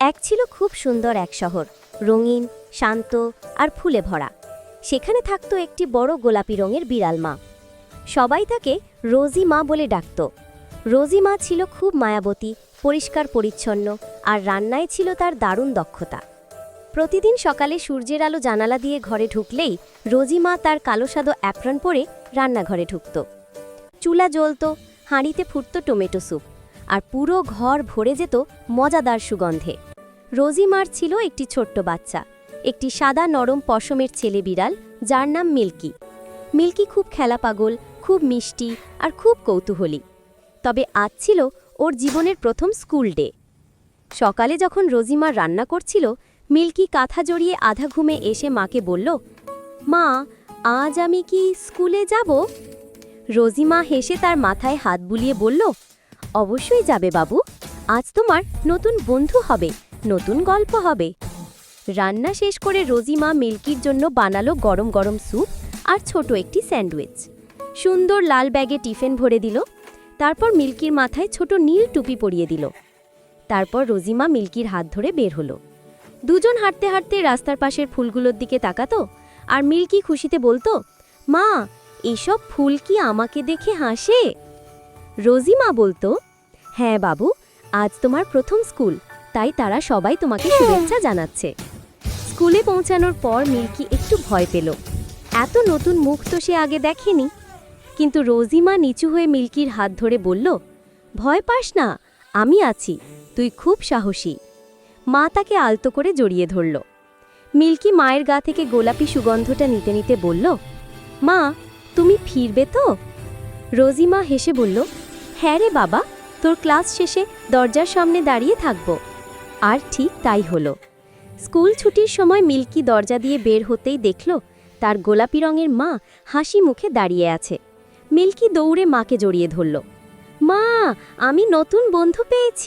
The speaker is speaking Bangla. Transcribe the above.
এক ছিল খুব সুন্দর এক শহর, রঙিন, শান্ত আর ফুলে ভরা। সেখানে থাকতো একটি বড় গোলাপি রঙের বিড়াল মা। সবাই তাকে রোজি মা বলে ডাকত। রোজি মা ছিল খুব মায়াবতী, পরিষ্কার পরিচ্ছন্ন, আর রান্নায় ছিল তার দারুণ দক্ষতা। প্রতিদিন সকালে সূর্যের আলো জানালা দিয়ে ঘরে ঢুকলেই রোজি মা তার কালো সাদো অ্যাপ্রন পরে রান্নাঘরে ঢুকত। চুলা জ্বলত, হাঁড়িতে ফুটত টমেটো স্যুপ, আর পুরো ঘর ভরে যেত মজাদার সুগন্ধে। রোজি মার ছিল একটি ছোট্ট বাচ্চা, একটি সাদা নরম পশমের ছেলে বিড়াল, যার নাম মিল্কি। মিল্কি খুব খেলা পাগল, খুব মিষ্টি আর খুব কৌতূহলী। তবে আজ ছিল ওর জীবনের প্রথম স্কুল ডে। সকালে যখন রোজিমা রান্না করছিল, মিল্কি কাঁথা জড়িয়ে আধা ঘুমে এসে মাকে বলল, মা, আজ আমি কি স্কুলে যাব? রোজিমা হেসে তার মাথায় হাত বুলিয়ে বলল, অবশ্যই যাবে বাবু, আজ তোমার নতুন বন্ধু হবে, নতুন গল্প হবে। রান্না শেষ করে রোজিমা মিল্কির জন্য বানালো গরম গরম স্যুপ আর ছোট একটি স্যান্ডউইচ। সুন্দর লাল ব্যাগে টিফিন ভরে দিল। তারপর মিল্কির মাথায় ছোট নীল টুপি পরিয়ে দিল। তারপর রোজিমা মিল্কির হাত ধরে বের হলো। দুজন হাঁটতে হাঁটতে রাস্তার পাশের ফুলগুলোর দিকে তাকাতো, আর মিল্কি খুশিতে বলতো, মা, এসব ফুল কি আমাকে দেখে হাসে? রোজিমা বলতো, হ্যাঁ বাবু, আজ তোমার প্রথম স্কুল, তাই তারা সবাই তোমাকে শুভেচ্ছা জানাচ্ছে। স্কুলে পৌঁছানোর পর মিল্কি একটু ভয় পেল। এত নতুন মুখ তো সে আগে দেখেনি। কিন্তু রোজিমা নিচু হয়ে মিল্কির হাত ধরে বলল, ভয় পাস না, আমি আছি, তুই খুব সাহসী। মা তাকে আলতো করে জড়িয়ে ধরল। মিল্কি মায়ের গা থেকে গোলাপি সুগন্ধটা নিতে নিতে বলল, মা, তুমি ফিরবে তো? রোজিমা হেসে বলল, হ্যাঁ রে বাবা, তোর ক্লাস শেষে দরজার সামনে দাঁড়িয়ে থাকব। আর ঠিক তাই হলো। স্কুল ছুটির সময় মিল্কি দরজা দিয়ে বের হতেই দেখল তার গোলাপি রঙের মা হাসি মুখে দাঁড়িয়ে আছে। মিল্কি দৌড়ে মাকে জড়িয়ে ধরল, মা, আমি নতুন বন্ধু পেয়েছি।